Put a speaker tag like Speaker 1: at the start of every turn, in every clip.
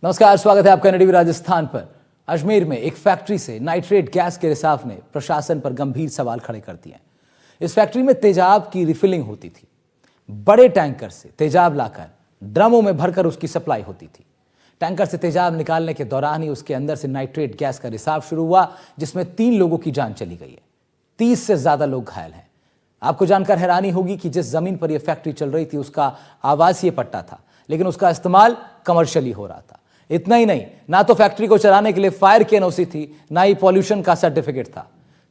Speaker 1: नमस्कार, स्वागत है आपका NDTV राजस्थान पर। अजमेर में एक फैक्ट्री से नाइट्रेट गैस के रिसाव ने प्रशासन पर गंभीर सवाल खड़े कर दिए हैं। इस फैक्ट्री में तेजाब की रिफिलिंग होती थी। बड़े टैंकर से तेजाब लाकर ड्रमों में भरकर उसकी सप्लाई होती थी। टैंकर से तेजाब निकालने के दौरान ही उसके अंदर से नाइट्रेट गैस का रिसाव शुरू हुआ, जिसमें 3 लोगों की जान चली गई है। 30 से ज्यादा लोग घायल हैं। आपको जानकर हैरानी होगी कि जिस जमीन पर यह फैक्ट्री चल रही थी उसका आवासीय पट्टा था, लेकिन उसका इस्तेमाल कमर्शियली हो रहा था। इतना ही नहीं, ना तो फैक्ट्री को चलाने के लिए फायर की एनओसी थी, ना ही पॉल्यूशन का सर्टिफिकेट था।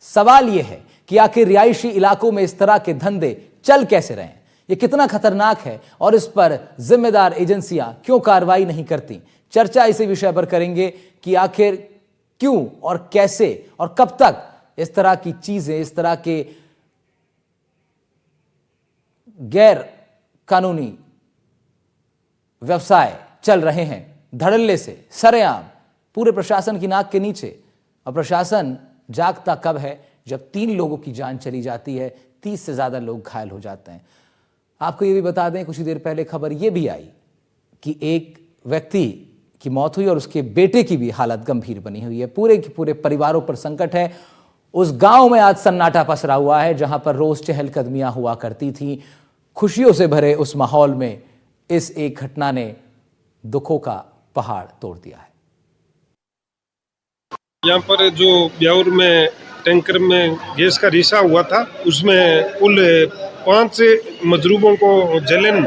Speaker 1: सवाल यह है कि आखिर रिहायशी इलाकों में इस तरह के धंधे चल कैसे रहे हैं, यह कितना खतरनाक है और इस पर जिम्मेदार एजेंसियां क्यों कार्रवाई नहीं करती। चर्चा इसी विषय पर करेंगे कि आखिर क्यों और कैसे और कब तक इस तरह की चीजें, इस तरह के गैर कानूनी व्यवसाय चल रहे हैं धड़ल्ले से, सरेआम, पूरे प्रशासन की नाक के नीचे। और प्रशासन जागता कब है जब 3 लोगों की जान चली जाती है, 30 से ज्यादा लोग घायल हो जाते हैं। आपको यह भी बता दें, कुछ ही देर पहले खबर यह भी आई कि एक व्यक्ति की मौत हुई और उसके बेटे की भी हालत गंभीर बनी हुई है। पूरे के पूरे परिवारों पर संकट है। उस गांव में आज सन्नाटा पसरा हुआ है जहां पर रोज चहलकदमियां हुआ करती थी। खुशियों से भरे उस माहौल में इस एक घटना ने दुखों का पहाड़ तोड़ दिया है।
Speaker 2: यहाँ पर जो ब्यावर में टैंकर में गैस का रिसाव हुआ था, उसमें कुल 5 मजरूबों को जलन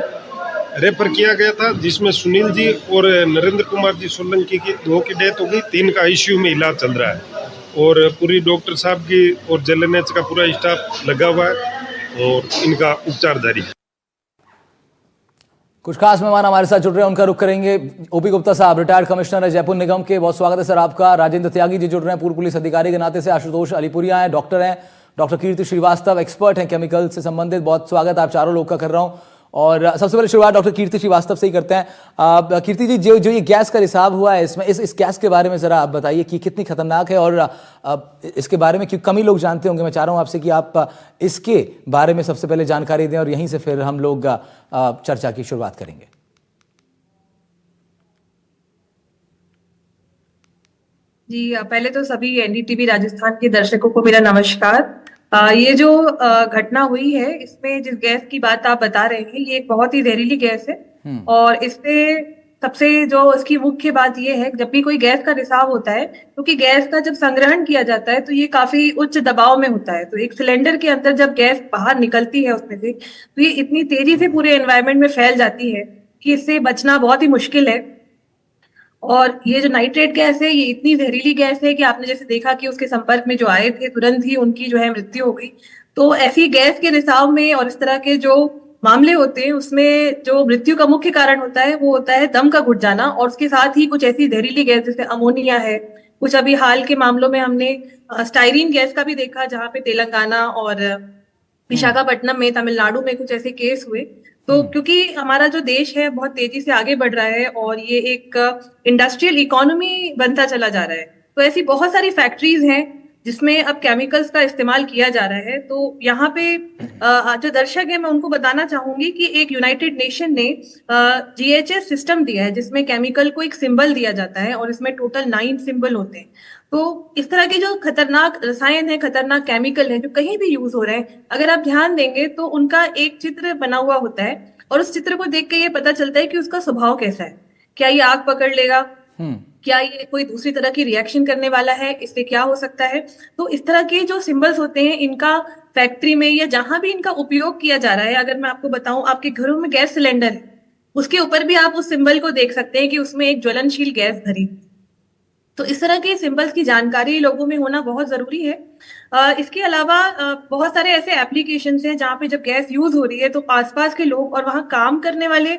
Speaker 2: रेफर किया गया था, जिसमें सुनील जी और नरेंद्र कुमार जी सोलंकी की 2 की डेथ हो गई। 3 का आईसीयू में इलाज चल रहा है और पूरी डॉक्टर साहब की और जलएनएच का पूरा स्टाफ लगा हुआ है और इनका उपचार जारी है।
Speaker 1: कुछ खास मेहमान हमारे साथ जुड़ रहे हैं, उनका रुख करेंगे। ओपी गुप्ता साहब रिटायर्ड कमिश्नर है जयपुर निगम के, बहुत स्वागत है सर आपका। राजेंद्र त्यागी जी जुड़ रहे हैं पूर्व पुलिस अधिकारी के नाते से। आशुतोष अलीपुरिया हैं, डॉक्टर हैं। डॉक्टर कीर्ति श्रीवास्तव एक्सपर्ट हैं केमिकल से संबंधित, बहुत स्वागत आप चारों लोग का कर रहा हूं। और सबसे पहले शुरुआत डॉक्टर कीर्ति श्रीवास्तव से ही करते हैं। कीर्ति जी, जो ये गैस का रिसाव हुआ है, इसमें इस गैस के बारे में जरा आप बताइए कि कितनी खतरनाक है और इसके बारे में क्यों कम ही लोग जानते होंगे। मैं चाह रहा हूं आपसे कि आप इसके बारे में सबसे पहले जानकारी दें और यहीं से फिर हम लोग चर्चा की शुरुआत करेंगे।
Speaker 3: जी, पहले तो सभी NDTV राजस्थान के दर्शकों को मेरा नमस्कार। ये जो घटना हुई है, इसमें जिस गैस की बात आप बता रहे हैं, ये एक बहुत ही जहरीली गैस है। और इससे सबसे जो इसकी मुख्य बात ये है, जब भी कोई गैस का रिसाव होता है, क्योंकि गैस का जब संग्रहण किया जाता है तो ये काफी उच्च दबाव में होता है। तो एक सिलेंडर के अंदर जब गैस बाहर निकलती है उसमें से, तो ये इतनी तेजी से पूरे एनवायरमेंट में फैल जाती है कि इससे बचना बहुत ही मुश्किल है। और ये जो नाइट्रेट गैस है, ये इतनी जहरीली गैस है कि आपने जैसे देखा कि उसके संपर्क में जो आए थे तुरंत ही उनकी जो है मृत्यु हो गई। तो ऐसी गैस के रिसाव में और इस तरह के जो मामले होते हैं, उसमें जो मृत्यु का मुख्य कारण होता है वो होता है दम का घुट जाना, और उसके साथ ही कुछ ऐसी जहरीली गैस जैसे अमोनिया है। कुछ अभी हाल के मामलों में हमने स्टाइरीन गैस का भी देखा, जहाँ पे तेलंगाना और विशाखापट्टनम में, तमिलनाडु में कुछ ऐसे केस हुए। तो क्योंकि हमारा जो देश है बहुत तेजी से आगे बढ़ रहा है और ये एक इंडस्ट्रियल इकोनॉमी बनता चला जा रहा है, तो ऐसी बहुत सारी फैक्ट्रीज हैं जिसमें अब केमिकल्स का इस्तेमाल किया जा रहा है। तो यहाँ पे जो दर्शक है, मैं उनको बताना चाहूंगी कि एक यूनाइटेड नेशन ने GHS सिस्टम दिया है, जिसमें केमिकल को एक सिंबल दिया जाता है और इसमें टोटल 9 सिंबल होते हैं। तो इस तरह के जो खतरनाक रसायन है, खतरनाक केमिकल है, जो कहीं भी यूज हो रहे हैं, अगर आप ध्यान देंगे तो उनका एक चित्र बना हुआ होता है और उस चित्र को देख के ये पता चलता है कि उसका स्वभाव कैसा है। क्या ये आग पकड़ लेगा, क्या ये कोई दूसरी तरह की रिएक्शन करने वाला है, इससे क्या हो सकता है। तो इस तरह के जो सिंबल्स होते हैं, इनका फैक्ट्री में या जहां भी इनका उपयोग किया जा रहा है, अगर मैं आपको बताऊं, आपके घरों में गैस सिलेंडर है, उसके ऊपर भी आप उस सिंबल को देख सकते हैं कि उसमें एक ज्वलनशील गैस भरी। तो इस तरह के सिंबल्स की जानकारी लोगों में होना बहुत जरूरी है। इसके अलावा बहुत सारे ऐसे एप्लीकेशंस हैं जहाँ पे जब गैस यूज हो रही है तो आसपास के लोग और वहाँ काम करने वाले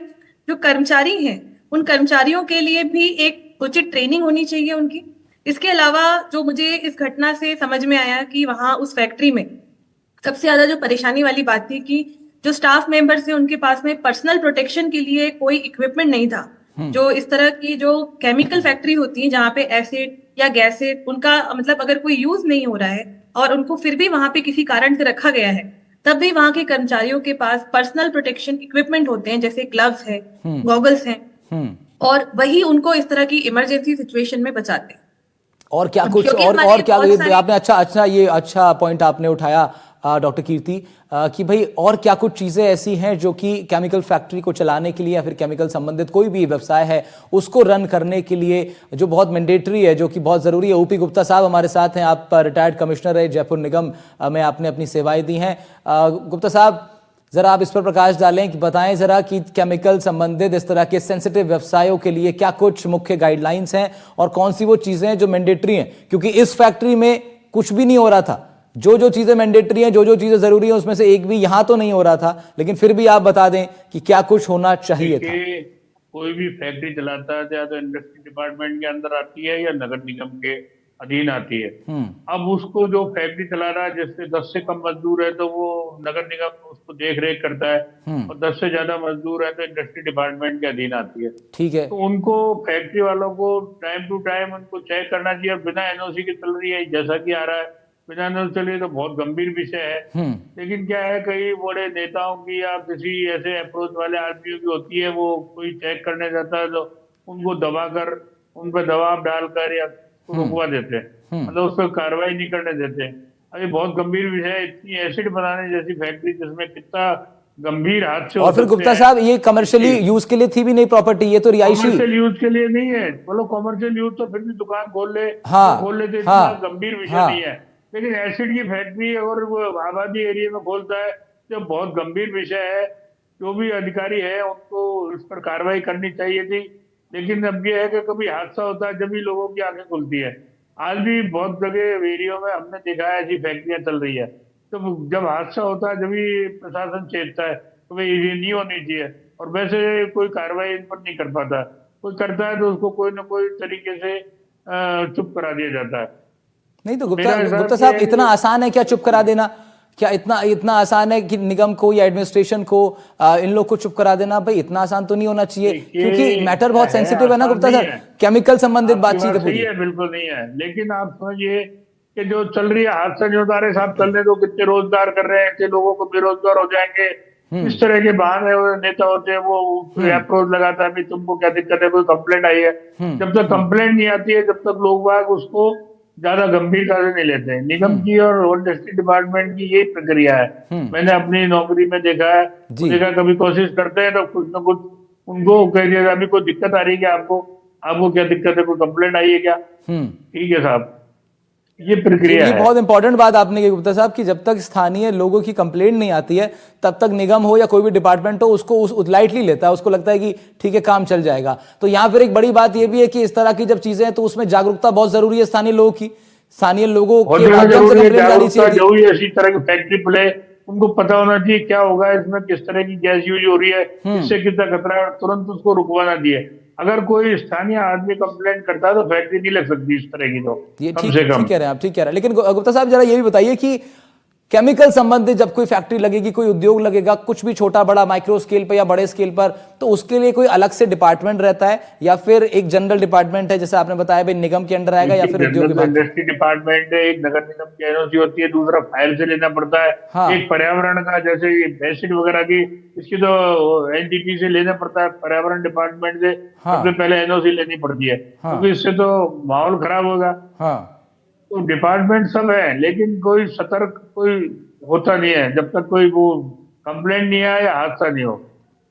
Speaker 3: जो कर्मचारी हैं, उन कर्मचारियों के लिए भी एक उचित ट्रेनिंग होनी चाहिए उनकी। इसके अलावा जो मुझे इस घटना से समझ में आया कि वहाँ उस फैक्ट्री में सबसे ज्यादा जो परेशानी वाली बात थी कि जो स्टाफ मेंबर्स थे उनके पास में पर्सनल प्रोटेक्शन के लिए कोई इक्विपमेंट नहीं था। जो इस तरह की जो केमिकल फैक्ट्री होती है जहाँ पे एसिड या गैसेड, उनका मतलब अगर कोई यूज नहीं हो रहा है और उनको फिर भी वहां पे किसी कारण से रखा गया है, तब भी वहां के कर्मचारियों के पास पर्सनल प्रोटेक्शन इक्विपमेंट होते हैं, जैसे ग्लव्स है, गॉगल्स हैं, और वही उनको इस तरह की इमरजेंसी सिचुएशन में बचाते हैं।
Speaker 1: और क्या कुछ
Speaker 3: क्योंकि
Speaker 1: और
Speaker 3: हमारे
Speaker 1: क्या
Speaker 3: बहुत सारे
Speaker 1: आपने अच्छा पॉइंट आपने उठाया डॉक्टर कीर्ति, कि भाई और क्या कुछ चीजें ऐसी हैं जो कि केमिकल फैक्ट्री को चलाने के लिए या फिर केमिकल संबंधित कोई भी व्यवसाय है उसको रन करने के लिए जो बहुत मैंडेटरी है, जो कि बहुत जरूरी है। ओपी गुप्ता साहब हमारे साथ हैं, आप रिटायर्ड कमिश्नर है जयपुर निगम में, आपने अपनी सेवाएं दी हैं। गुप्ता साहब, जरा आप इस पर प्रकाश डालें कि बताएं जरा कि केमिकल संबंधित इस तरह के सेंसिटिव व्यवसायों के लिए क्या कुछ मुख्य गाइडलाइंस हैं और कौन सी वो चीजें हैं जो मैंडेटरी हैं, क्योंकि इस फैक्ट्री में कुछ भी नहीं हो रहा था। जो चीजें मैंडेटरी हैं, जो चीजें जरूरी हैं, उसमें से एक भी यहां तो नहीं हो रहा था, लेकिन फिर भी आप बता दें कि क्या कुछ होना चाहिए था।
Speaker 4: कोई भी फैक्ट्री चलाता है या तो इंडस्ट्री डिपार्टमेंट के अंदर आती है या नगर निगम के अधीन आती है। अब उसको जो फैक्ट्री चला रहा है, जिससे 10 से कम मजदूर है तो वो नगर निगम उसको देख रेख करता है, और 10 से ज्यादा मजदूर है तो इंडस्ट्री डिपार्टमेंट के अधीन आती है।
Speaker 1: ठीक है।
Speaker 4: तो उनको फैक्ट्री वालों को टाइम टू टाइम उनको चेक करना चाहिए। बिना एनओसी के चल रही है जैसा कि आ रहा है, बिना एनओसी चल रही है तो बहुत गंभीर विषय है। लेकिन क्या है, कई बड़े नेताओं की या किसी ऐसे अप्रोच वाले आदमियों की होती है, वो कोई चेक करने जाता है तो उनको दबाकर, उन पर दबाव डालकर या रुकवा देते हैं, मतलब उस पर कार्रवाई नहीं करने देते। अभी बहुत गंभीर विषय है, इतनी एसिड बनाने जैसी फैक्ट्री जिसमें कितना गंभीर हादसे हो
Speaker 1: और फिर
Speaker 4: सकते
Speaker 1: गुप्ता
Speaker 4: हैं।
Speaker 1: साहब, ये कमर्शियली यूज के लिए थी भी नहीं प्रॉपर्टी, ये तो रिहायशी
Speaker 4: कमर्शियल यूज के लिए नहीं है। बोलो कमर्शियल यूज तो फिर भी दुकान खोल ले,
Speaker 1: हाँ,
Speaker 4: खोल लेते, इतना
Speaker 1: हाँ,
Speaker 4: गंभीर विषय
Speaker 1: हाँ,
Speaker 4: नहीं है। लेकिन एसिड की फैक्ट्री अगर वो आबादी एरिया में खोलता है तो बहुत गंभीर विषय है। जो भी अधिकारी है उनको इस पर कार्रवाई करनी चाहिए थी। लेकिन अब ये है कि कभी हादसा होता है जब भी लोगों की आंखें खुलती है। आज भी बहुत जगह एरियो में हमने देखा है ऐसी फैक्ट्रियां चल रही है, तो जब हादसा होता है जब भी प्रशासन चेतता है तो भाई ये नहीं होनी चाहिए। और वैसे कोई कार्रवाई इन पर नहीं कर पाता, कोई करता है तो उसको कोई ना कोई तरीके से चुप करा दिया जाता है।
Speaker 1: नहीं तो
Speaker 4: मेरा हिसाब
Speaker 1: गुप्ता
Speaker 4: ये
Speaker 1: साहब,
Speaker 4: है कि
Speaker 1: इतना आसान है क्या चुप करा देना? क्या इतना आसान है कि निगम को या एडमिनिस्ट्रेशन को इन लोग को चुप करा देना? भाई इतना आसान तो नहीं होना चाहिए, क्योंकि मैटर बहुत सेंसिटिव है ना गुप्ता साहब, केमिकल संबंधित बातचीत है पूरी।
Speaker 4: सही है, बिल्कुल नहीं है। लेकिन आप समझिए कि जो चल रही है हादसा नहीं होता, अरे साहब चलने दो, कितने रोजगार कर रहे हैं, इतने लोगों को बेरोजगार हो जाएंगे, इस तरह के बहाने नेता होते हैं। वो अप्रोच लगाता है, तुमको क्या दिक्कत है, कोई कंप्लेंट आई है। जब तक कंप्लेंट नहीं आती है जब तक लोग बाग उसको ज्यादा गंभीरता से नहीं लेते हैं। निगम की और इंडस्ट्री डिपार्टमेंट की यही प्रक्रिया है। मैंने अपनी नौकरी में देखा है, कभी कोशिश करते हैं तो कुछ ना कुछ उनको कह दिया अभी कोई दिक्कत आ रही है क्या आपको, आपको क्या दिक्कत है, कोई कंप्लेंट आई है क्या? ठीक है साहब, ये प्रक्रिया
Speaker 1: ये
Speaker 4: है।
Speaker 1: बहुत इंपॉर्टेंट बात आपने की गुप्ता साहब, कि जब तक स्थानीय लोगों की कंप्लेंट नहीं आती है तब तक निगम हो या कोई भी डिपार्टमेंट हो उसको लाइटली लेता है, उसको लगता है कि ठीक है काम चल जाएगा। तो यहाँ फिर एक बड़ी बात यह भी है कि इस तरह की जब चीजें हैं तो उसमें जागरूकता बहुत जरूरी है स्थानीय लोगों की, स्थानीय लोगों के माध्यम से कंप्लेंट जानी चाहिए।
Speaker 4: जो भी ऐसी तरह की फैक्ट्री खुले उनको पता होना चाहिए क्या होगा, इसमें किस तरह की गैस यूज हो रही है, इससे कितना खतरा है, तुरंत उसको रुकवाना दिए। अगर कोई स्थानीय आदमी कंप्लेंट करता है तो फैक्ट्री नहीं लग सकती इस तरह की, तो
Speaker 1: ये
Speaker 4: कम से कम।
Speaker 1: ठीक कह रहे हैं आप, ठीक कह रहे हैं। लेकिन गुप्ता साहब जरा ये भी बताइए कि केमिकल संबंधित जब कोई फैक्ट्री लगेगी, कोई उद्योग लगेगा, कुछ भी छोटा बड़ा माइक्रो स्केल पर या बड़े स्केल पर, तो उसके लिए कोई अलग से डिपार्टमेंट रहता है या फिर एक जनरल डिपार्टमेंट है, जैसे आपने बताया भाई निगम के अंडर आएगा या फिर उद्योग विभाग?
Speaker 4: इंडस्ट्री डिपार्टमेंट है, एक नगर निगम की एनओसी होती है, दूसरा फायर से लेना पड़ता है।
Speaker 1: हाँ।
Speaker 4: एक पर्यावरण का, जैसे एसिड वगैरह की, इसकी तो एनडीपी से लेना पड़ता है, पर्यावरण डिपार्टमेंट से सबसे पहले एनओसी लेनी पड़ती है, क्योंकि इससे तो माहौल खराब होगा। तो डिपार्टमेंट सब है, लेकिन कोई सतर्क कोई होता नहीं है जब तक कोई वो कंप्लेंट नहीं आए या हादसा नहीं हो।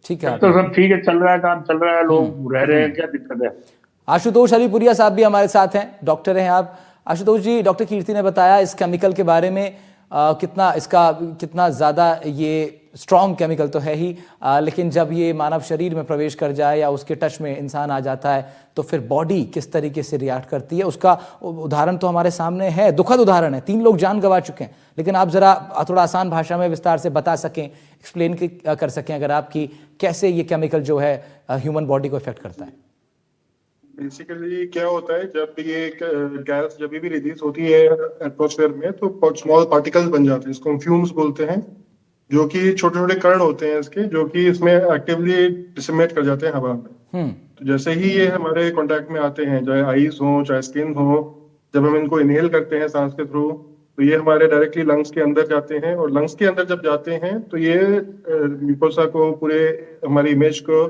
Speaker 1: ठीक है,
Speaker 4: तो सब ठीक है, चल रहा है, काम चल रहा है, लोग रह रहे हैं, क्या दिक्कत है?
Speaker 1: आशुतोष अलीपुरिया साहब भी हमारे साथ हैं, डॉक्टर हैं आप। आशुतोष जी, डॉक्टर कीर्ति ने बताया इस केमिकल के बारे में, कितना ज़्यादा ये स्ट्रॉन्ग केमिकल तो है ही, लेकिन जब ये मानव शरीर में प्रवेश कर जाए या उसके टच में इंसान आ जाता है तो फिर बॉडी किस तरीके से रिएक्ट करती है, उसका उदाहरण तो हमारे सामने है, दुखद उदाहरण है। 3 लोग जान गंवा चुके हैं। लेकिन आप ज़रा थोड़ा आसान भाषा में विस्तार से बता सकें, एक्सप्लेन कर सकें अगर आप, कि कैसे ये केमिकल जो है ह्यूमन बॉडी को इफेक्ट करता है।
Speaker 5: बेसिकली क्या होता है, जब ये गैस जब भी रिलीज होती है एटमॉस्फेयर में तो स्मॉल पार्टिकल्स बन जाते हैं, इसको हम फ्यूम्स बोलते हैं, जो कि छोटे छोटे कण होते हैं इसके, जो कि इसमें एक्टिवली डिसमिनेट कर जाते हैं हवा में। तो जैसे ही ये हमारे कांटेक्ट में आते हैं, चाहे आईज हो चाहे स्किन हो, जब हम इनको इनहेल करते हैं सांस के थ्रू, तो ये हमारे डायरेक्टली लंग्स के अंदर जाते हैं। और लंग्स के अंदर जब जाते हैं तो ये म्यूकोसा को, पूरे हमारी इमेज को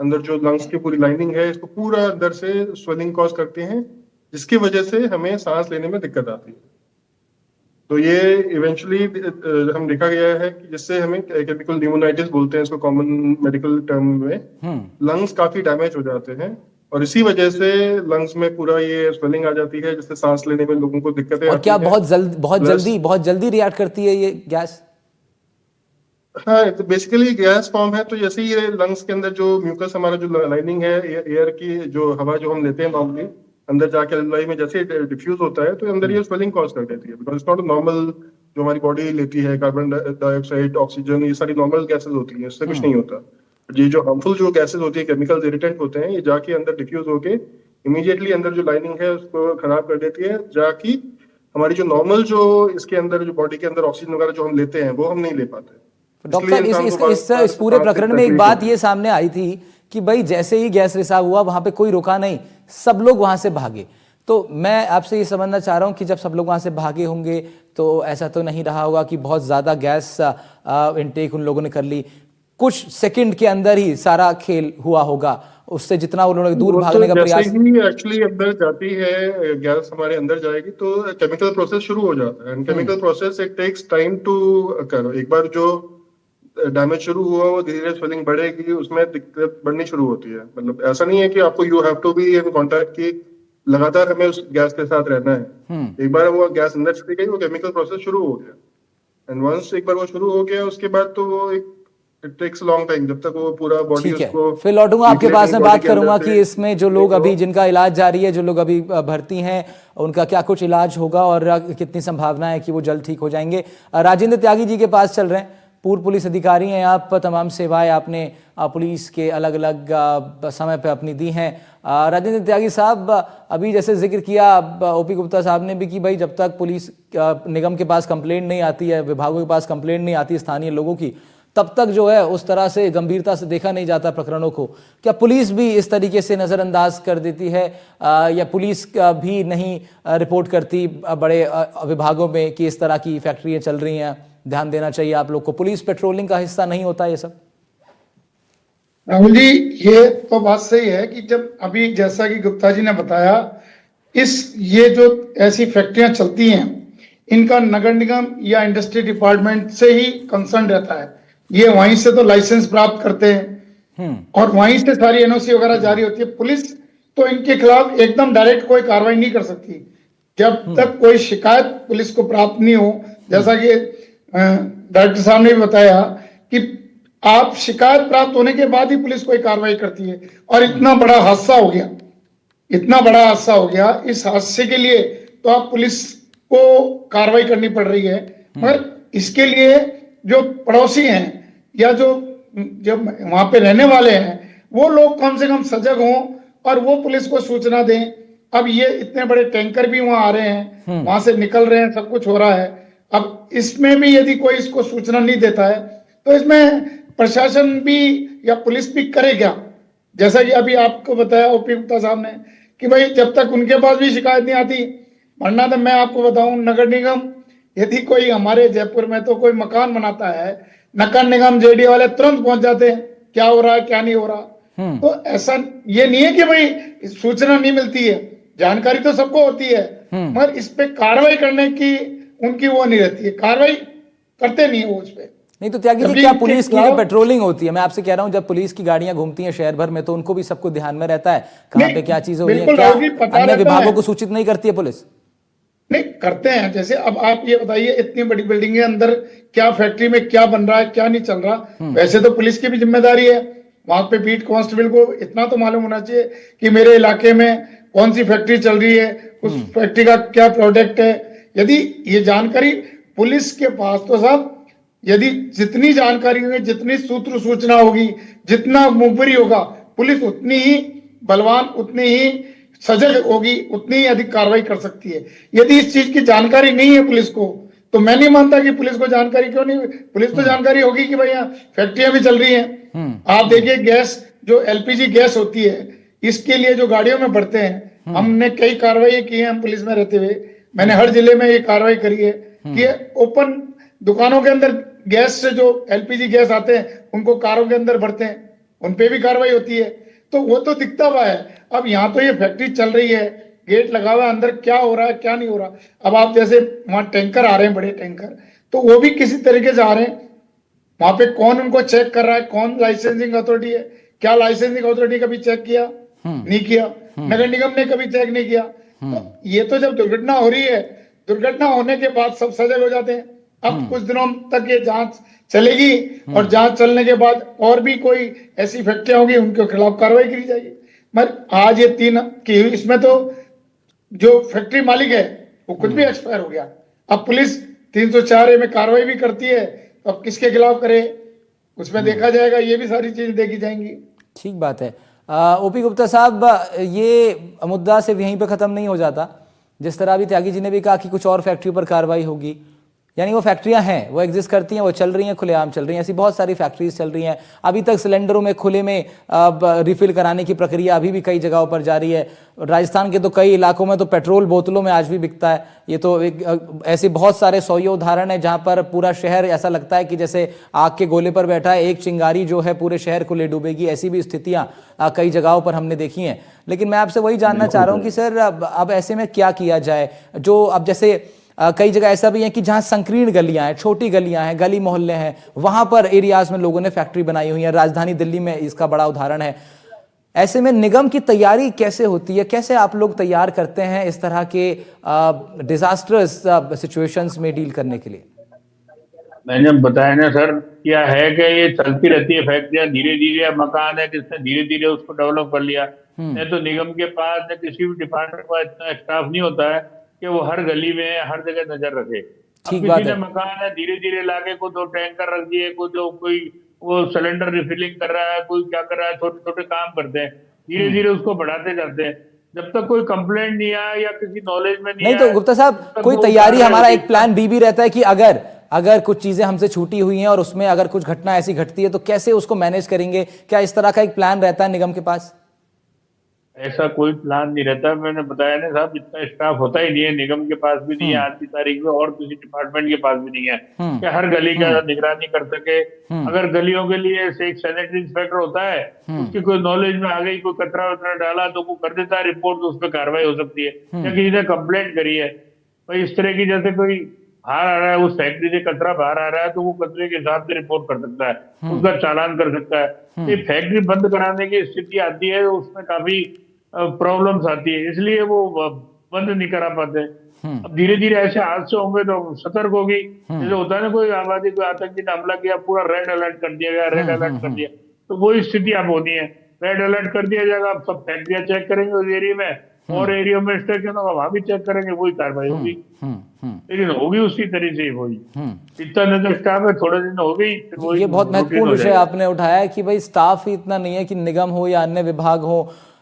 Speaker 5: अंदर जो लंग्स की पूरी लाइनिंग है इसको पूरा अंदर से स्वेलिंग कॉज करते हैं, जिसकी वजह से हमें सांस लेने में दिक्कत आती है। तो ये इवेंचुअली हम देखा गया है कि जिससे हमें केमिकल न्यूमोनाइटिस बोलते हैं इसको कॉमन मेडिकल टर्म में, लंग्स काफी डैमेज हो जाते हैं और इसी वजह से लंग्स में पूरा ये स्वेलिंग आ जाती है, जिससे सांस लेने में लोगों को दिक्कतें
Speaker 1: और
Speaker 5: आती
Speaker 1: क्या
Speaker 5: हैं।
Speaker 1: बहुत जल्दी रिएक्ट करती है ये गैस?
Speaker 5: हाँ, तो बेसिकली गैस फॉर्म है, तो जैसे ही ये लंग्स के अंदर जो म्यूकस हमारा जो लाइनिंग है एयर की, जो हवा जो हम लेते हैं नॉर्मली अंदर जाके एल्वेलाई में जैसे डिफ्यूज होता है तो अंदर ये स्वेलिंग कॉज कर देती है, बिकॉज इट्स नॉट नॉर्मल जो हमारी बॉडी लेती है, कार्बन डाइऑक्साइड, ऑक्सीजन, ये सारी नॉर्मल गैसेज होती हैं, इससे कुछ नहीं होता। ये जो हार्मफुल जो गैसेज होती है, केमिकल इरिटेंट होते हैं, ये जाके अंदर डिफ्यूज होके इमीडिएटली अंदर जो लाइनिंग है उसको खराब कर देती है, जाके हमारी जो नॉर्मल जो इसके अंदर जो बॉडी के अंदर ऑक्सीजन वगैरह जो हम लेते हैं वो हम नहीं ले पाते।
Speaker 1: डॉक्टर साहब, इस पूरे प्रकरण में एक बात ये सामने आई थी कि भाई जैसे ही गैस रिसाव हुआ वहां पे कोई रुका नहीं, सब लोग वहां से भागे। तो मैं आपसे ये समझना चाह रहा हूं कि जब सब लोग वहां से भागे होंगे तो ऐसा तो नहीं रहा होगा कि बहुत ज्यादा गैस इनटेक उन लोगों ने कर ली, कुछ सेकंड के अंदर ही सारा खेल हुआ होगा, उससे जितना उन्होंने दूर भागने का प्रयास।
Speaker 5: जैसे ही एक्चुअली अंदर जाती है गैस हमारे अंदर जाएगी तो केमिकल प्रोसेस शुरू हो जाता है, and chemical process it takes time to करो। एक बार जो डैमेज शुरू हुआ वो धीरे धीरे स्वेलिंग बढ़ेगी, उसमें दिक्कत बढ़नी शुरू होती है। मतलब ऐसा नहीं है कि आपको you have to be in contact की लगातार हमें उस गैस के साथ रहना है। एक बार वो गैस अंदर चली गई, वो केमिकल प्रोसेस शुरू हो गया, एंड वंस एक बार वो शुरू हो गया उसके बाद तो वो एक इट टेक्स लॉन्ग टाइम, जब तक वो पूरा बॉडी उसको।
Speaker 1: फिर लौटूंगा आपके पास में, बात करूंगा कि इसमें जो लोग अभी जिनका इलाज जारी है, जो लोग अभी भर्ती हैं, उनका क्या कुछ इलाज होगा और कितनी संभावना है कि वो जल्द ठीक हो जाएंगे। राजेंद्र त्यागी जी के पास चल रहे हैं, पूर्व पुलिस अधिकारी हैं आप, तमाम सेवाएं आपने पुलिस के अलग अलग समय पे अपनी दी हैं। राजेंद्र त्यागी साहब, अभी जैसे जिक्र किया ओपी गुप्ता साहब ने भी कि भाई जब तक पुलिस निगम के पास कंप्लेंट नहीं आती है, विभागों के पास कंप्लेंट नहीं आती स्थानीय लोगों की, तब तक जो है उस तरह से गंभीरता से देखा नहीं जाता प्रकरणों को। क्या पुलिस भी इस तरीके से नज़रअंदाज कर देती है या पुलिस भी नहीं रिपोर्ट करती बड़े विभागों में कि इस तरह की फैक्ट्रियाँ चल रही हैं, ध्यान देना चाहिए आप लोग को? पुलिस पेट्रोलिंग का हिस्सा नहीं होता ये सब?
Speaker 6: राहुल जी, ये तो बात सही है कि जब अभी जैसा कि गुप्ता जी ने बताया, ये जो ऐसी फैक्ट्रियां चलती हैं इनका नगर निगम या इंडस्ट्री डिपार्टमेंट से ही कंसर्न रहता है। ये वहीं से तो लाइसेंस प्राप्त करते हैं और वहीं से सारी एनओसी वगैरह जारी होती है। पुलिस तो इनके खिलाफ एकदम डायरेक्ट कोई कार्रवाई नहीं कर सकती जब तक कोई शिकायत पुलिस को प्राप्त नहीं हो। जैसा कि डायरेक्टर साहब ने भी बताया कि आप शिकायत प्राप्त होने के बाद ही पुलिस कोई कार्रवाई करती है। और इतना बड़ा हादसा हो गया, इतना बड़ा हादसा हो गया, इस हादसे के लिए तो आप पुलिस को कार्रवाई करनी पड़ रही है, मगर इसके लिए जो पड़ोसी हैं या जो वहां पे रहने वाले हैं वो लोग कम से कम सजग हों और वो पुलिस को सूचना दें। अब ये इतने बड़े टैंकर भी वहां आ रहे हैं, वहां से निकल रहे हैं, सब कुछ हो रहा है। अब इसमें भी यदि कोई इसको सूचना नहीं देता है तो इसमें प्रशासन भी या पुलिस भी करे क्या? जैसा कि अभी आपको बताया ओपी गुप्ता साहब ने कि भाई जब तक उनके पास भी शिकायत नहीं आती, वरना तो मैं आपको बताऊं, नगर निगम यदि कोई हमारे जयपुर में तो कोई मकान बनाता है, नगर निगम जेडी वाले तुरंत पहुंच जाते हैं क्या हो रहा है क्या नहीं हो रहा। तो ऐसा ये नहीं है कि भाई सूचना नहीं मिलती है, जानकारी तो सबको होती है, मगर इस पे कार्रवाई करने की उनकी वो नहीं रहती है, कार्रवाई करते नहीं है वो उस पे।
Speaker 1: नहीं तो त्यागी जी, क्या पुलिस की जो पेट्रोलिंग होती है, मैं आपसे कह रहा हूं, जब पुलिस की गाड़ियां घूमती हैं शहर भर में तो उनको भी सबको ध्यान में रहता है कहां पे क्या चीजें हो रही है, क्या अन्य विभागों को सूचित नहीं करती है पुलिस?
Speaker 6: नहीं करते हैं। जैसे अब आप ये बताइए, इतनी बड़ी बिल्डिंग के अंदर क्या फैक्ट्री में क्या बन रहा है क्या नहीं चल रहा, वैसे तो पुलिस की भी जिम्मेदारी है। वहां पे बीट कांस्टेबल को इतना तो मालूम होना चाहिए कि मेरे इलाके में कौन सी फैक्ट्री चल रही है, उस फैक्ट्री का क्या प्रोडक्ट है। यदि ये जानकारी पुलिस के पास, तो साहब यदि जितनी जानकारी होगी, जितनी सूत्र सूचना होगी, जितना मुखबिरी होगा, पुलिस उतनी ही बलवान, उतनी ही सजग होगी, उतनी ही अधिक कार्रवाई कर सकती है। यदि इस चीज की जानकारी नहीं है पुलिस को, तो मैं नहीं मानता कि पुलिस को जानकारी क्यों नहीं। पुलिस को जानकारी होगी कि भाई यहाँ फैक्ट्रियां भी चल रही हैं। आप देखिए, गैस जो एलपीजी गैस होती है, इसके लिए जो गाड़ियों में भरते हैं, हमने कई कार्रवाई की है हम पुलिस में रहते हुए। मैंने हर जिले में ये कार्रवाई करी है कि ओपन दुकानों के अंदर गैस से जो एलपीजी गैस आते हैं उनको कारों के अंदर भरते हैं। उन पे भी कार्रवाई होती है। तो वो तो दिखता हुआ है। अब यहाँ तो ये फैक्ट्री चल रही है, गेट लगा हुआ है, अंदर क्या हो रहा है क्या नहीं हो रहा। अब आप जैसे वहां टैंकर आ रहे हैं, बड़े टैंकर, तो वो भी किसी तरीके से आ रहे हैं। वहां पे कौन उनको चेक कर रहा है, कौन लाइसेंसिंग अथॉरिटी है, क्या लाइसेंसिंग अथॉरिटी कभी चेक किया? नहीं किया। नगर निगम ने कभी चेक नहीं किया। तो ये तो जब दुर्घटना हो रही है, दुर्घटना होने के बाद सब सजग हो जाते हैं। अब कुछ दिनों तक ये जांच चलेगी और जांच चलने के बाद और भी कोई ऐसी फैक्ट्रियां होगी, उनके खिलाफ कार्रवाई की जाएगी। मगर आज ये 3 की, इसमें तो जो फैक्ट्री मालिक है वो खुद भी एक्सपायर हो गया। अब पुलिस 304A में कार्रवाई भी करती है, तो अब किसके खिलाफ करे उसमें देखा जाएगा। ये भी सारी चीजें देखी जाएंगी।
Speaker 1: ठीक बात है। ओपी गुप्ता साहब, ये मुद्दा सिर्फ यहीं पे ख़त्म नहीं हो जाता। जिस तरह अभी त्यागी जी ने भी कहा कि कुछ और फैक्ट्रियों पर कार्रवाई होगी, यानी वो फैक्ट्रियां हैं, वो एग्जिस्ट करती हैं, वो चल रही हैं, खुलेआम चल रही हैं। ऐसी बहुत सारी फैक्ट्रीज चल रही हैं। अभी तक सिलेंडरों में खुले में रिफिल कराने की प्रक्रिया अभी भी कई जगहों पर जारी है। राजस्थान के तो कई इलाकों में तो पेट्रोल बोतलों में आज भी बिकता है। ये तो ऐसे बहुत सारे सौ उदाहरण है जहां पर पूरा शहर ऐसा लगता है कि जैसे आग के गोले पर बैठा है, एक चिंगारी जो है पूरे शहर को ले डूबेगी। ऐसी भी स्थितियां कई जगहों पर हमने देखी हैं। लेकिन मैं आपसे वही जानना चाह रहा हूं कि सर अब ऐसे में क्या किया जाए। जो अब जैसे कई जगह ऐसा भी है कि जहां संकीर्ण गलियां हैं, छोटी गलियां हैं, गली मोहल्ले हैं, वहां पर एरियाज में लोगों ने फैक्ट्री बनाई हुई है। राजधानी दिल्ली में इसका बड़ा उदाहरण है। ऐसे में निगम की तैयारी कैसे होती है, कैसे आप लोग तैयार करते हैं इस तरह के डिजास्टर्स सिचुएशंस में डील करने के लिए?
Speaker 4: मैंने बताया ना सर, क्या है कि ये चलती रहती है फैक्ट्रियां, धीरे धीरे मकान है जिसने धीरे धीरे उसको डेवलप कर लिया। नहीं तो निगम के पास न किसी भी डिपार्टमेंट का इतना स्टाफ नहीं होता है कि वो हर गली में हर जगह नजर रखे। अब
Speaker 1: ठीक बात
Speaker 4: किसी ने
Speaker 1: है।
Speaker 4: मकान है धीरे धीरे लाके को 2 टैंकर रख दिए, कोई वो सिलेंडर रिफिलिंग कर रहा है, कोई क्या कर रहा है, छोटे छोटे काम करते हैं, धीरे धीरे उसको बढ़ाते जाते हैं। जब तक कोई कंप्लेंट नहीं आया या किसी नॉलेज में नहीं
Speaker 1: तो गुप्ता साहब, कोई तैयारी, हमारा एक प्लान बी भी रहता है कि अगर कुछ चीजें हमसे छूटी हुई हैं और उसमें अगर कुछ घटना ऐसी घटती है तो कैसे उसको मैनेज करेंगे? क्या इस तरह का एक प्लान रहता है निगम के पास?
Speaker 4: ऐसा कोई प्लान नहीं रहता। मैंने बताया ना साहब, इतना स्टाफ होता ही नहीं है निगम के पास भी नहीं है आज की तारीख में, और किसी डिपार्टमेंट के पास भी नहीं है कि हर गली का निगरानी कर सके। अगर गलियों के लिए एक सैनिटरी इंस्पेक्टर होता है, उसकी कोई नॉलेज में आ गई, कोई कचरा वचरा डाला तो वो कर देता है रिपोर्ट, तो उस पर कार्रवाई हो सकती है। या किसी ने कंप्लेंट करी है भाई इस तरह की, जैसे कोई बाहर आ रहा है, उस फैक्ट्री से कचरा बाहर आ रहा है, तो वो कचरे के हिसाब से रिपोर्ट कर सकता है, उसका चालान कर सकता है। ये फैक्ट्री बंद कराने की स्थिति आती है, उसमें काफी प्रॉब्लम्स आती है, इसलिए वो बंद नहीं करा पाते। अब धीरे धीरे ऐसे हादसे होंगे तो सतर्क होगी। जैसे होता है ना, कोई आबादी, कोई आतंकी ने हमला किया, पूरा रेड अलर्ट कर दिया गया, रेड अलर्ट कर दिया, तो वही स्थिति अब होनी है। रेड अलर्ट कर दिया जाएगा, अब सब फैक्ट्रियां चेक करेंगे उस एरिया में, और एरिया में स्टेशन होगा वहां भी चेक करेंगे, वही कार्रवाई होगी। लेकिन होगी उसी तरीके से वही। इतना नजर स्टाफ है, थोड़े दिन हो गई,
Speaker 1: ये बहुत महत्वपूर्ण विषय आपने उठाया है कि भाई स्टाफ ही इतना नहीं है कि निगम हो या अन्य विभाग हो,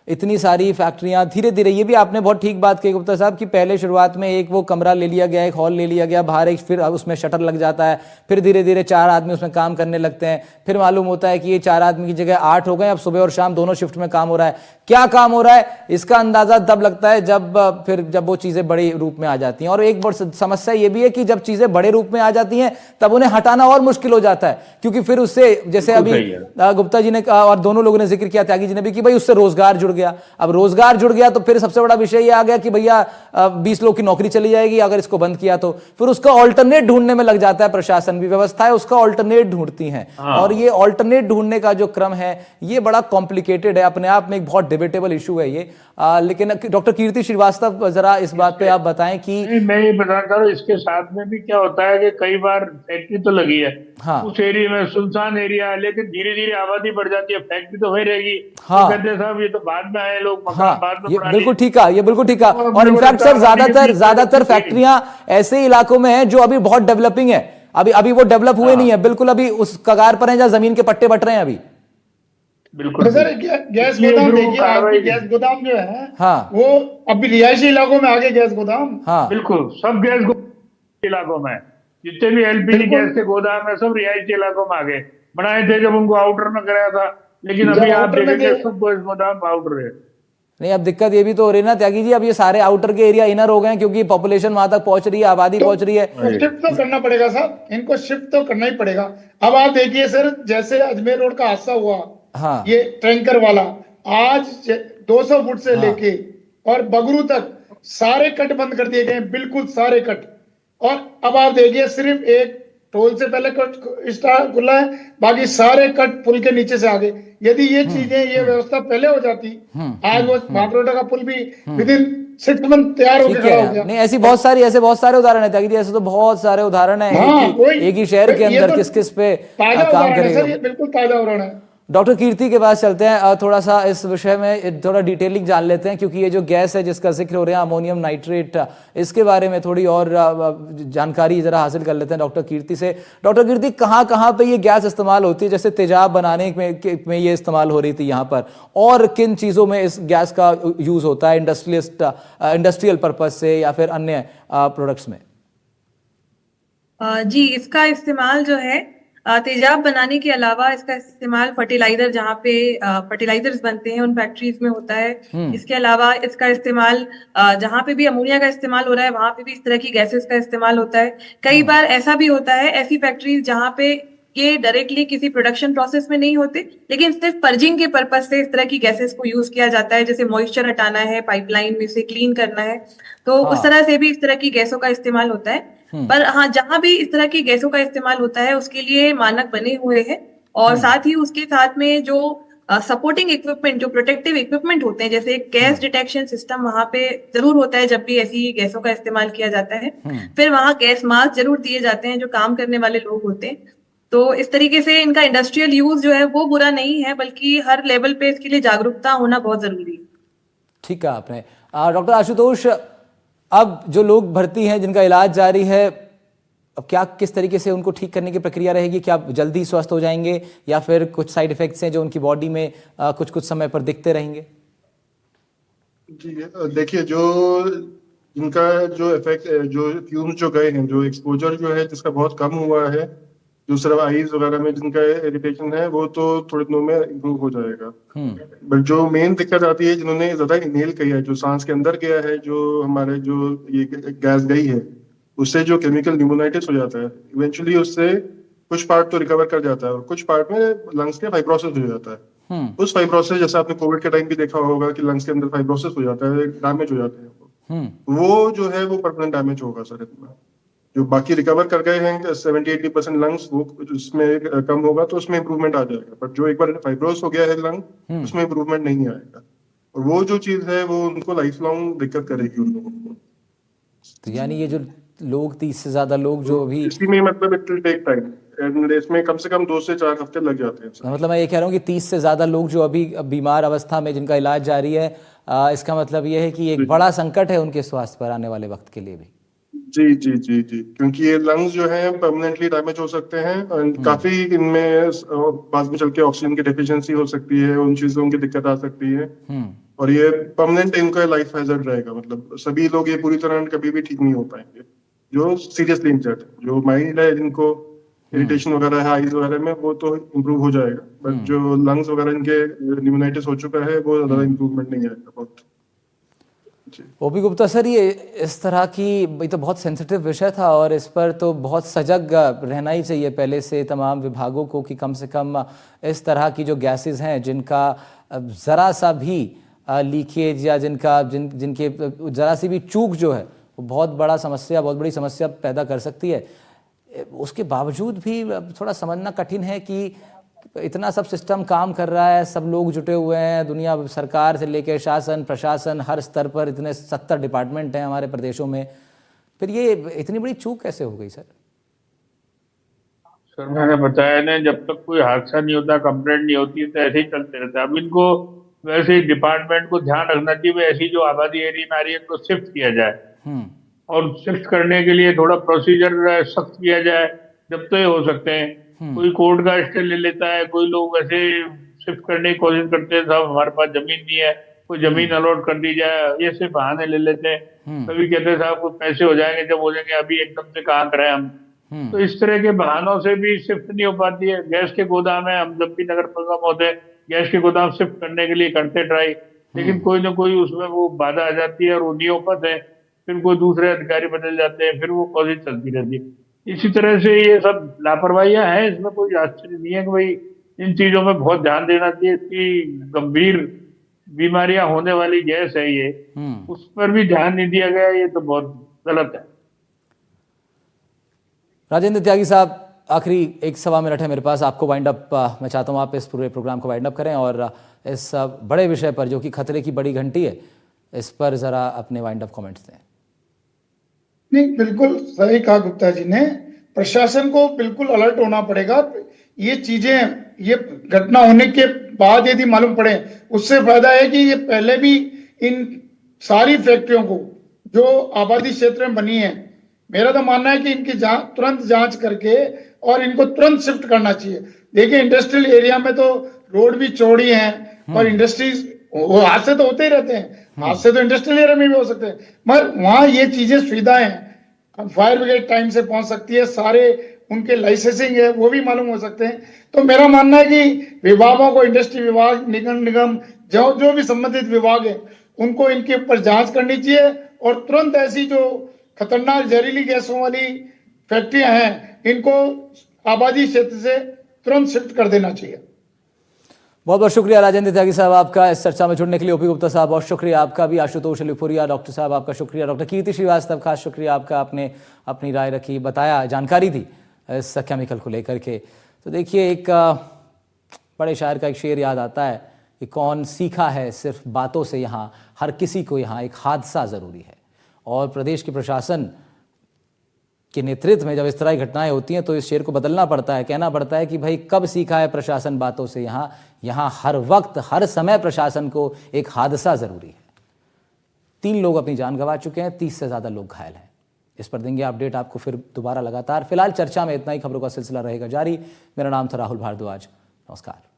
Speaker 1: इतनी सारी फैक्ट्रियां धीरे धीरे। ये भी आपने बहुत ठीक बात कही गुप्ता साहब कि पहले शुरुआत में एक वो कमरा ले लिया गया, एक हॉल ले लिया गया, बाहर एक, फिर उसमें शटर लग जाता है, फिर धीरे धीरे 4 आदमी उसमें काम करने लगते हैं, फिर मालूम होता है कि ये 4 आदमी की जगह 8 हो गए, अब सुबह और शाम दोनों शिफ्ट में काम हो रहा है। क्या काम हो रहा है इसका अंदाजा तब लगता है जब वो चीजें बड़े रूप में आ जाती हैं। और एक बड़ी समस्या ये भी है कि जब चीजें बड़े रूप में आ जाती हैं तब उन्हें हटाना और मुश्किल हो जाता है, क्योंकि फिर उससे, जैसे अभी गुप्ता जी ने और दोनों लोगों ने जिक्र किया, त्यागी जी ने भी, कि भाई उससे रोजगार जुड़ गया। अब रोजगार जुड़ गया तो फिर सबसे बड़ा विषय ये आ गया कि भैया 20 लोग की नौकरी चली जाएगी अगर इसको बंद किया तो। फिर उसका ऑल्टरनेट ढूंढने में लग जाता है, प्रशासन भी, व्यवस्थाएं उसका ऑल्टरनेट ढूंढती हैं। और ये ऑल्टरनेट ढूंढने का जो क्रम है ये बड़ा कॉम्प्लिकेटेड है, अपने आप में एक बहुत डिबेटेबल इशू है ये। लेकिन डॉक्टर कीर्ति श्रीवास्तव, जरा इस बात पे आप बताएं कि
Speaker 4: मैं ये बताना चाह रहा हूँ, इसके साथ में भी क्या होता है कि कई बार फैक्ट्री तो लगी है, उस एरिया में सुनसान एरिया है, लेकिन धीरे धीरे आबादी बढ़ जाती है, फैक्ट्री तो वही रहेगी। तो कहते हैं साहब ये तो बाद में आए लोग, बाद में
Speaker 1: ये बिल्कुल ठीक है, ये बिल्कुल ठीक है। और इनफैक्ट सर ज्यादातर फैक्ट्रियां ऐसे इलाकों में हैं जो अभी बहुत डेवलपिंग है, अभी वो डेवलप हुए नहीं है, बिल्कुल अभी उस कगार पर हैं जहां जमीन के पट्टे बट रहे हैं अभी।
Speaker 4: बिल्कुल
Speaker 6: सर गैस गोदाम देखिए, आपकी गैस गोदाम जो है,
Speaker 1: हाँ,
Speaker 6: वो अभी रिहायशी इलाकों में आगे गैस गोदाम,
Speaker 1: हाँ
Speaker 4: बिल्कुल सब गैस इलाकों में जितने भी एलपीजी गैस के गोदाम है सब रिहायशी इलाकों में आगे बनाए थे जब उनको आउटर में कराया था, लेकिन अभी आप देखेंगे सब गोदाम आउटर है।
Speaker 1: नहीं, अब दिक्कत ये भी तो हो रही है ना त्यागी जी, अब ये सारे आउटर के एरिया इनर हो गए हैं क्योंकि पॉपुलेशन वहां तक पहुंच रही है, आबादी पहुंच रही है।
Speaker 6: शिफ्ट तो करना पड़ेगा साहब, इनको शिफ्ट तो करना ही पड़ेगा। अब आप देखिए सर, जैसे अजमेर रोड का हादसा हुआ,
Speaker 1: हाँ।
Speaker 6: ये टैंकर वाला आज 200 फुट से
Speaker 1: हाँ।
Speaker 6: लेके और बगरू तक सारे कट बंद कर दिए गए हैं, बिल्कुल सारे कट। और अब आप देखिए सिर्फ एक टोल से पहले कट स्टार्ट खुला है, बाकी सारे कट पुल के नीचे से आगे। यदि ये चीजें, ये व्यवस्था पहले हो जाती, आज वो भागरोटा का पुल भी विद इन 6 मंथ तैयार होकर
Speaker 1: ठीक
Speaker 6: खड़ा हो
Speaker 1: है।
Speaker 6: गया।
Speaker 1: नहीं, ऐसी बहुत सारी, ऐसे बहुत सारे उदाहरण है त्यागी जी, ऐसे तो बहुत सारे उदाहरण है
Speaker 6: हाँ,
Speaker 1: एक ही शहर के
Speaker 6: ये
Speaker 1: अंदर
Speaker 6: तो
Speaker 1: किस किस पे
Speaker 6: ताजा
Speaker 1: काम
Speaker 6: उदाहरण है सर, ये
Speaker 1: करेगा।
Speaker 6: बिल्कुल ताजा उदाहरण है।
Speaker 1: डॉक्टर कीर्ति के पास चलते हैं, थोड़ा सा इस विषय में थोड़ा डिटेलिंग जान लेते हैं, क्योंकि ये जो गैस है जिसका जिक्र हो रहा है अमोनियम नाइट्रेट, इसके बारे में थोड़ी और जानकारी जरा हासिल कर लेते हैं डॉक्टर कीर्ति से। डॉक्टर कीर्ति, कहाँ कहाँ पे ये गैस इस्तेमाल होती है? जैसे तेजाब बनाने में ये इस्तेमाल हो रही थी यहाँ पर, और किन चीज़ों में इस गैस का यूज़ होता है, इंडस्ट्रियल पर्पज से या फिर अन्य प्रोडक्ट्स में?
Speaker 3: जी, इसका इस्तेमाल जो है तेजाब बनाने के अलावा इसका इस्तेमाल फर्टिलाइजर, जहाँ पे फर्टिलाइजर्स बनते हैं उन फैक्ट्रीज में होता है। इसके अलावा इसका इस्तेमाल जहाँ पे भी अमोनिया का इस्तेमाल हो रहा है वहां पे भी इस तरह की गैसेस का इस्तेमाल होता है। कई बार ऐसा भी होता है, ऐसी फैक्ट्रीज जहाँ पे ये डायरेक्टली किसी प्रोडक्शन प्रोसेस में नहीं होते, लेकिन सिर्फ पर्जिंग के पर्पज से इस तरह की गैसेस को यूज किया जाता है, जैसे मॉइस्चर हटाना है, पाइपलाइन में से क्लीन करना है, तो उस तरह से भी इस तरह की गैसों का इस्तेमाल होता है। पर हाँ, जहां भी इस तरह की गैसों का इस्तेमाल होता है उसके लिए मानक बने हुए हैं, और साथ ही उसके साथ में जो सपोर्टिंग इक्विपमेंट, जो प्रोटेक्टिव इक्विपमेंट होते हैं, जैसे गैस डिटेक्शन सिस्टम वहां पे जरूर होता है जब भी ऐसी गैसों का इस्तेमाल किया जाता है। फिर वहां गैस मास्क जरूर दिए जाते हैं जो काम करने वाले लोग होते हैं। तो इस तरीके से इनका इंडस्ट्रियल यूज जो है वो बुरा नहीं है, बल्कि हर लेवल पे इसके लिए जागरूकता होना बहुत जरूरी है।
Speaker 1: ठीक है आपने। डॉक्टर आशुतोष, अब जो लोग भर्ती हैं जिनका इलाज जारी है, अब क्या किस तरीके से उनको ठीक करने की प्रक्रिया रहेगी? क्या जल्दी स्वस्थ हो जाएंगे या फिर कुछ साइड इफेक्ट्स हैं जो उनकी बॉडी में कुछ कुछ समय पर दिखते रहेंगे?
Speaker 5: जी, देखिए, जो इनका जो इफेक्ट, जो फ्यूम्स जो गए हैं, जो एक्सपोजर जो है जिसका बहुत कम हुआ है, जो सिर्फ आईज वगैरह में जिनका इरिटेशन है, वो तो थोड़े दिनों में इम्प्रूव हो जाएगा। बट जो मेन दिक्कत आती है, जिन्होंने ज्यादा इनहेल किया है, जो सांस के अंदर गया है, जो हमारे जो ये गैस गई है, उससे जो केमिकल न्यूमोनाइटिस हो जाता है, इवेंचुअली उससे कुछ पार्ट तो रिकवर कर जाता है और कुछ पार्ट में लंग्स के फाइब्रोसिस हो जाता है। उस फाइब्रोसिस, जैसे आपने कोविड के टाइम भी देखा होगा कि लंग्स के अंदर फाइब्रोसिस हो जाता है, डैमेज हो जाते हैं, वो जो है वो परमानेंट डैमेज होगा सर इतना। जो बाकी रिकवर कर गए हैं 70-80% लंग्स, वो उसमें कम होगा तो उसमें इंप्रूवमेंट आ जाएगा। बट जो एक बार फाइब्रोस हो गया है लंग, उसमें इंप्रूवमेंट नहीं आएगा, और वो जो चीज है वो उनको लाइफ लॉन्ग दिक्कत करेगी उन लोगों को।
Speaker 1: तो यानी ये जो लोग, 30 से ज्यादा लोग जो अभी,
Speaker 5: इसी में मतलब it will take time, and इसमें कम से कम 2 से 4 हफ्ते लग जाते हैं सर।
Speaker 1: मतलब मैं ये कह रहा हूँ कि 30 से ज्यादा लोग जो अभी बीमार अवस्था में जिनका इलाज जारी है, इसका मतलब ये है कि एक बड़ा संकट है उनके स्वास्थ्य पर आने वाले वक्त के लिए भी।
Speaker 5: जी जी जी जी, क्योंकि ये लंग्स जो है परमानेंटली डैमेज हो सकते हैं, और काफी इनमें बाद में चल के ऑक्सीजन की डेफिशिएंसी हो सकती है, उन चीजों की दिक्कत आ सकती है, और ये परमानेंट इनका लाइफ हैजर्ड रहेगा। मतलब सभी लोग ये पूरी तरह कभी भी ठीक नहीं हो पाएंगे, जो सीरियसली इंजर्ड है। जो माइल्ड है, जिनको इरिटेशन वगैरह है आईज वगैरह में, वो तो इम्प्रूव हो जाएगा, बट जो लंग्स वगैरह इनके न्यूमोनाइटिस हो चुका है, वो ज्यादा इम्प्रूवमेंट नहीं आएगा बहुत।
Speaker 1: ओपी गुप्ता सर, ये इस तरह की, ये तो बहुत सेंसिटिव विषय था और इस पर तो बहुत सजग रहना ही चाहिए पहले से तमाम विभागों को, कि कम से कम इस तरह की जो गैसेस हैं जिनका ज़रा सा भी लीकेज या जिनके ज़रा सी भी चूक जो है वो बहुत बड़ी समस्या पैदा कर सकती है, उसके बावजूद भी थोड़ा समझना कठिन है कि इतना सब सिस्टम काम कर रहा है, सब लोग जुटे हुए हैं, दुनिया, सरकार से लेकर शासन प्रशासन, हर स्तर पर इतने 70 डिपार्टमेंट हैं हमारे प्रदेशों में, फिर ये इतनी बड़ी चूक कैसे हो गई सर?
Speaker 4: सर मैंने बताया ना, जब तक कोई हादसा नहीं होता, कंप्लेंट नहीं होती, तो ऐसे ही चलते रहता है। अब इनको वैसे ही डिपार्टमेंट को ध्यान रखना चाहिए, ऐसी जो आबादी एरिया में आ रही है तो शिफ्ट किया जाए, और शिफ्ट करने के लिए थोड़ा प्रोसीजर सख्त किया जाए जब तो ये हो सकते हैं। कोई कोर्ट का स्टे ले लेता है, कोई लोग वैसे शिफ्ट करने की कोशिश करते हैं, साहब हमारे पास जमीन नहीं है, कोई जमीन अलॉट कर दी जाए, ये सिर्फ बहाने ले लेते हैं। कभी कहते हैं साहब कुछ पैसे हो जाएंगे, जब हो जाएंगे अभी एकदम से कहाँ करें हम। तो इस तरह के बहानों से भी शिफ्ट नहीं हो पाती है। गैस के गोदाम है, हम जब भी नगर निगम होते हैं गैस के गोदाम शिफ्ट करने के लिए करते ट्राई, लेकिन कोई ना कोई उसमें वो बाधा आ जाती है और वो नहीं हो पाते हैं। फिर कोई दूसरे अधिकारी बदल जाते हैं, फिर वो कोशिश चलती रहती है। इसी तरह से ये सब लापरवाहियां हैं, इसमें कोई आश्चर्य नहीं है कि भाई इन चीजों में बहुत ध्यान देना चाहिए। इसकी गंभीर बीमारियां होने वाली गैस है ये, उस पर भी ध्यान नहीं दिया गया, ये तो बहुत गलत है।
Speaker 1: राजेंद्र त्यागी साहब, आखिरी 1-1.25 मिनट है मेरे पास, आपको वाइंड अप मैं चाहता हूं आप इस पूरे प्रोग्राम को वाइंड अप करें और इस बड़े विषय पर जो कि खतरे की बड़ी घंटी है, इस पर जरा अपने वाइंड अप कमेंट्स दें।
Speaker 6: नहीं, बिल्कुल सही कहा गुप्ता जी ने। प्रशासन को बिल्कुल अलर्ट होना पड़ेगा। ये चीजें, ये घटना होने के बाद यदि मालूम पड़े, उससे फायदा है कि ये पहले भी इन सारी फैक्ट्रियों को जो आबादी क्षेत्र में बनी है, मेरा तो मानना है कि इनकी तुरंत जांच करके और इनको तुरंत शिफ्ट करना चाहिए। देखिए, इंडस्ट्रियल एरिया में तो रोड भी चौड़ी हैं और इंडस्ट्रीज, वो हादसे तो होते ही रहते हैं, हादसे तो इंडस्ट्रियल एरिया में भी हो सकते हैं, मगर वहां ये चीजें सुविधाएं हैं, फायर ब्रिगेड टाइम से पहुंच सकती है, सारे उनके लाइसेंसिंग है वो भी मालूम हो सकते हैं। तो मेरा मानना है कि विभागों को, इंडस्ट्री विभाग, निगम जो जो भी संबंधित विभाग है, उनको इनके ऊपर जांच करनी चाहिए और तुरंत ऐसी जो खतरनाक जहरीली गैसों वाली फैक्ट्रियां हैं, इनको आबादी क्षेत्र से तुरंत शिफ्ट कर देना चाहिए।
Speaker 1: बहुत बहुत शुक्रिया राजेंद्र त्यागी साहब आपका इस चर्चा में जुड़ने के लिए। ओपी गुप्ता साहब बहुत शुक्रिया आपका भी, आशुतोष अलीपुरिया डॉक्टर साहब आपका शुक्रिया, डॉक्टर कीर्ति श्रीवास्तव खास शुक्रिया आपका, आपने अपनी राय रखी, बताया, जानकारी दी इस केमिकल को लेकर के। तो देखिए, एक बड़े शायर का एक शेर याद आता है कि कौन सीखा है सिर्फ बातों से, यहाँ हर किसी को यहाँ एक हादसा ज़रूरी है। और प्रदेश के प्रशासन के नेतृत्व में जब इस तरह की घटनाएं होती हैं तो इस शेर को बदलना पड़ता है, कहना पड़ता है कि भाई कब सीखा है प्रशासन बातों से, यहाँ हर वक्त हर समय प्रशासन को एक हादसा ज़रूरी है। 3 लोग अपनी जान गंवा चुके हैं, 30 से ज़्यादा लोग घायल हैं। इस पर देंगे अपडेट आपको फिर दोबारा लगातार। फिलहाल चर्चा में इतना ही, खबरों का सिलसिला रहेगा जारी। मेरा नाम था राहुल भारद्वाज, नमस्कार।